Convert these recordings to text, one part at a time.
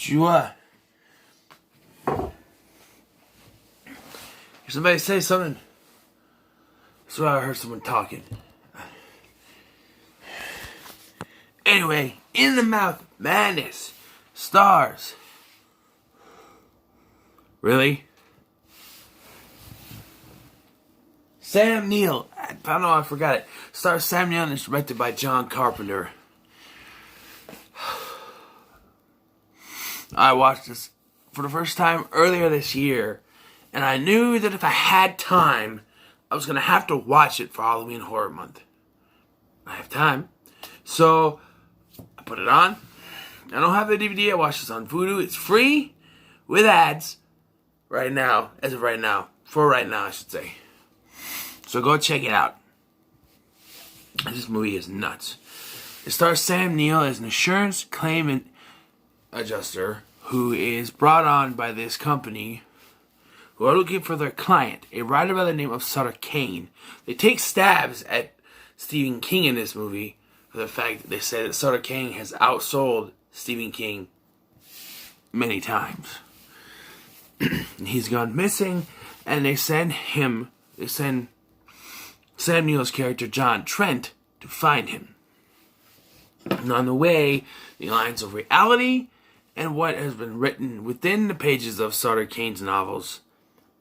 you somebody say something? So I heard someone talking. Anyway, In the Mouth Madness stars. Really? Sam Neill. I don't know, I forgot it. Stars Sam Neill and is directed by John Carpenter. I watched this for the first time earlier this year, and I knew that if I had time, I was going to have to watch it for Halloween Horror Month. I have time. So, I put it on. I don't have the DVD. I watched this on Vudu. It's free with ads right now. As of right now. For right now, I should say. So go check it out. This movie is nuts. It stars Sam Neill as an insurance claimant adjuster who is brought on by this company who are looking for their client, a writer by the name of Sutter Kane. They take stabs at Stephen King in this movie for the fact that they say that Sutter Kane has outsold Stephen King many times. He's gone missing, and they send Sam Neill's character John Trent to find him. And on the way, the lines of reality and what has been written within the pages of Sutter Kane's novels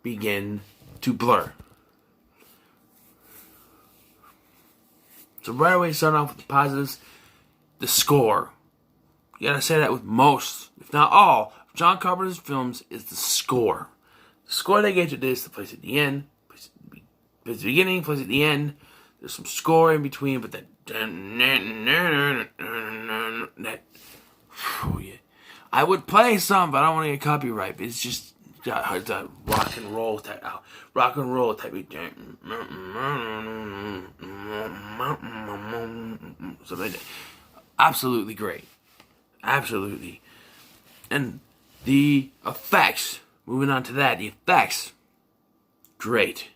begin to blur. So right away, starting off with the positives, the score. You gotta say that with most, if not all, of John Carpenter's films is the score. The score they gave to this, the place at the end, place at the beginning, place at the end. There's some score in between, but that oh yeah. I would play some, but I don't want to get copyright. But it's just the rock and roll type something like that. Absolutely great. Absolutely. And the effects, moving on to that, the effects, great.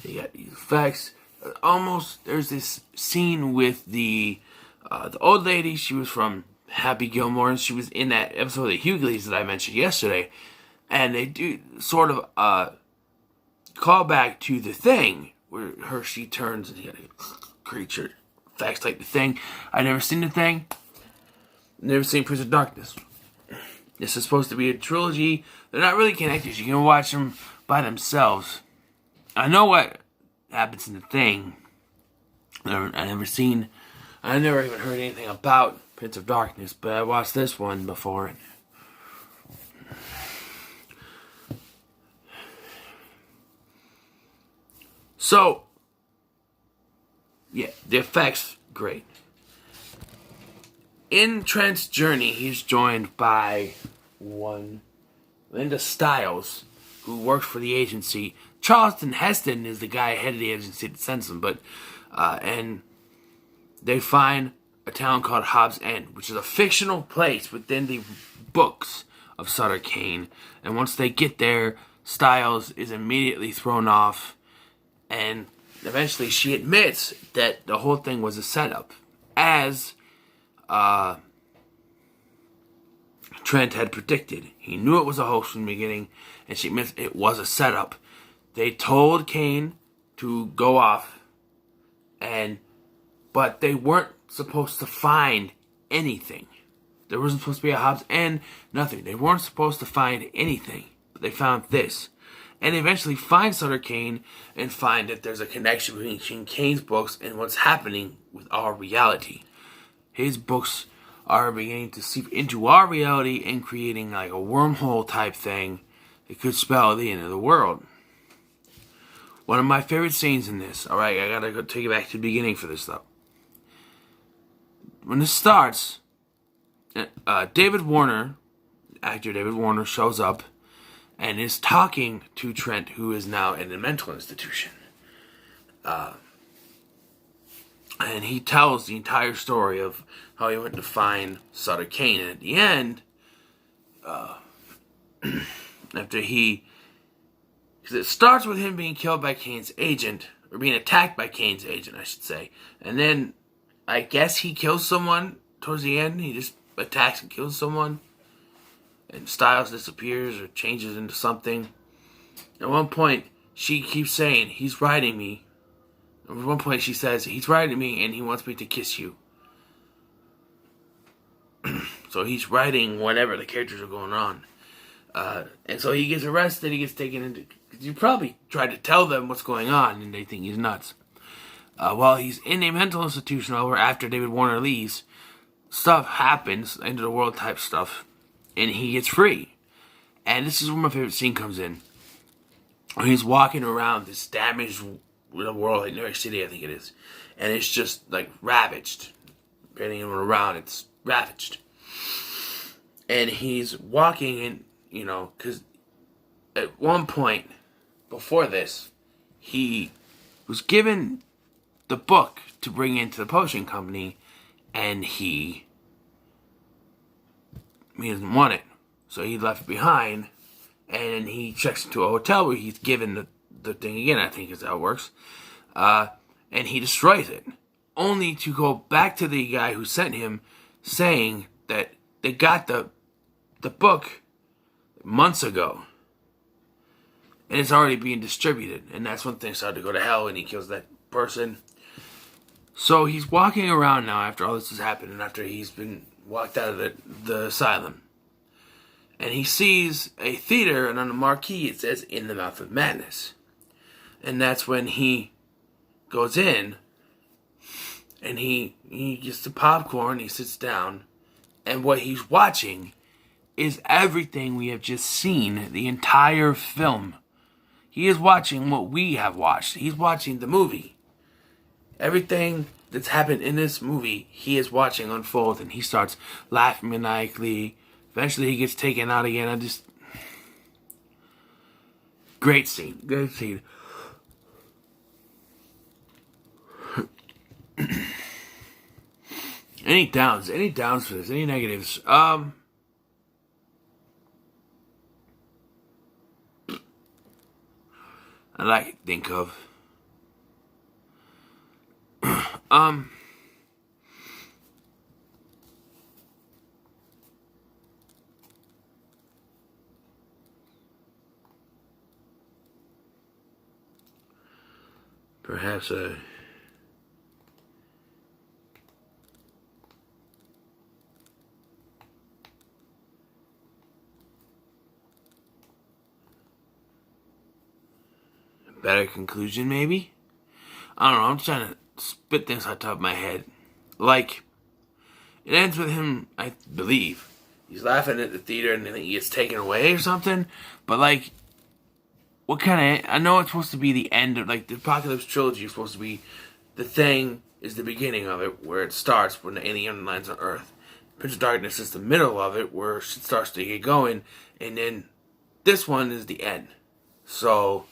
You got the effects. Almost, there's this scene with the old lady. She was from Happy Gilmore, and she was in that episode of the Hughleys that I mentioned yesterday. And they do sort of call back to The Thing, where she turns into a creature effects like The Thing. I've never seen The Thing. Never seen Prince of Darkness. This is supposed to be a trilogy. They're not really connected. You can watch them by themselves. I know what happens in The Thing. I never even heard anything about Prince of Darkness, but I watched this one before. So, yeah, the effects, great. In Trent's journey, he's joined by one Linda Stiles, who works for the agency. Charlton Heston is the guy head of the agency that sends them, and they find a town called Hobbs End, which is a fictional place within the books of Sutter Kane. And once they get there, Stiles is immediately thrown off, and eventually she admits that the whole thing was a setup, as Trent had predicted. He knew it was a hoax from the beginning, and she admits it was a setup. They told Kane to go off, but they weren't supposed to find anything. There wasn't supposed to be a Hobbs End, nothing. They weren't supposed to find anything, but they found this. And eventually find Sutter Kane and find that there's a connection between Kane's books and what's happening with our reality. His books are beginning to seep into our reality and creating like a wormhole type thing that could spell the end of the world. One of my favorite scenes in this, alright, I gotta go take it back to the beginning for this though. When this starts, David Warner, actor David Warner, shows up and is talking to Trent, who is now in a mental institution. And he tells the entire story of how he went to find Sutter Kane. And at the end, after because it starts with him being killed by Kane's agent, or being attacked by Kane's agent, I should say. And then, I guess he kills someone towards the end. He just attacks and kills someone. and Styles disappears or changes into something. At one point, she keeps saying, "He's riding me." At one point, she says, "He's riding me and he wants me to kiss you." So he's riding whatever the characters are going on. And so he gets arrested, he gets taken into... You probably try to tell them what's going on and they think he's nuts. While he's in a mental institution over after David Warner leaves, stuff happens, end of the world type stuff, and he gets free. And this is where my favorite scene comes in. He's walking around this damaged world, like New York City, I think it is. And it's just like ravaged. Anyone around, it's ravaged. And he's walking in, because at one point before this, he was given the book to bring into the potion company, and he doesn't want it. So he left it behind, and he checks into a hotel where he's given the thing again, I think is how it works. And he destroys it, only to go back to the guy who sent him, saying that they got the book months ago, and it's already being distributed, and that's when things start to go to hell, and he kills that person. So he's walking around now after all this has happened, and after he's been walked out of the asylum, and he sees a theater, and on the marquee it says "In the Mouth of Madness," and that's when he goes in, and he gets the popcorn, he sits down, and what he's watching is everything we have just seen, the entire film. He is watching what we have watched. He's watching the movie. Everything that's happened in this movie, he is watching unfold, and he starts laughing maniacally. Eventually he gets taken out again. Great scene. Great scene. Any downs for this? Any negatives? I like to think of. Perhaps a better conclusion, maybe? I don't know, I'm trying to spit things on top of my head. Like, it ends with him, I believe, he's laughing at the theater and then he gets taken away or something. But, like, what kind of... I know it's supposed to be the end of, like, the Apocalypse Trilogy is supposed to be... The Thing is the beginning of it, where it starts when the alien lands on Earth. Prince of Darkness is the middle of it, where it starts to get going. And then this one is the end. So...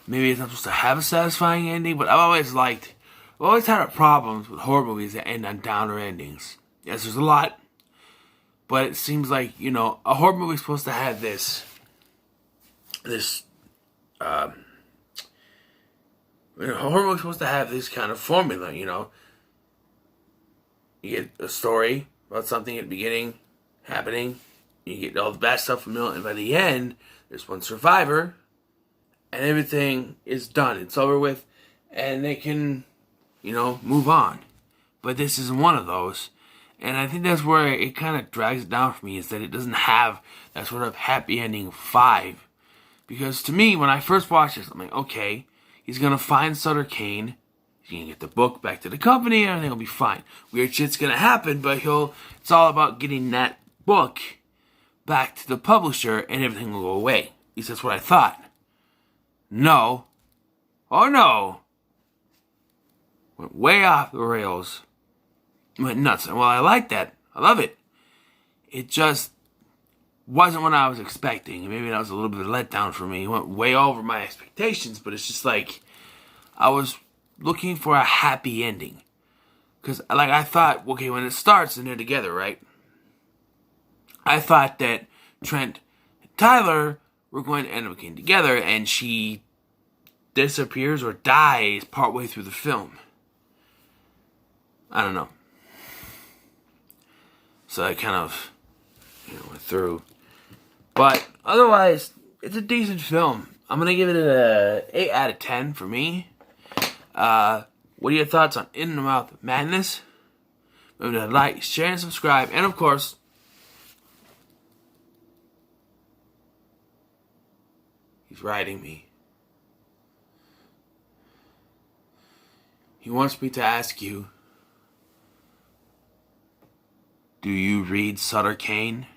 maybe it's not supposed to have a satisfying ending, but I've always had problems with horror movies that end on downer endings. Yes, there's a lot, but it seems like, a horror movie is supposed to have horror movie is supposed to have this kind of formula, You get a story about something at the beginning happening, you get all the bad stuff from the middle, and by the end, there's one survivor, and everything is done. It's over with, and they can, move on. But this isn't one of those. And I think that's where it kind of drags it down for me, is that it doesn't have that sort of happy ending vibe. Because to me, when I first watched this, I'm like, okay, he's going to find Sutter Kane, he's going to get the book back to the company, and everything will be fine. Weird shit's going to happen, but it's all about getting that book back to the publisher, and everything will go away. At least that's what I thought. No. Oh no. Went way off the rails. Went nuts. And while I like that, I love it, it just wasn't what I was expecting. Maybe that was a little bit of a letdown for me. It went way over my expectations, but it's just like I was looking for a happy ending. Because I thought, okay, when it starts and they're together, right? I thought that Trent and Tyler were going to end up getting together, and she disappears or dies partway through the film. I don't know. So I kind of, went through. But otherwise, it's a decent film. I'm gonna give it a 8 out of 10 for me. What are your thoughts on In the Mouth of Madness? Remember to like, share, and subscribe. And of course, he's writing me. He wants me to ask you, do you read Sutter Kane?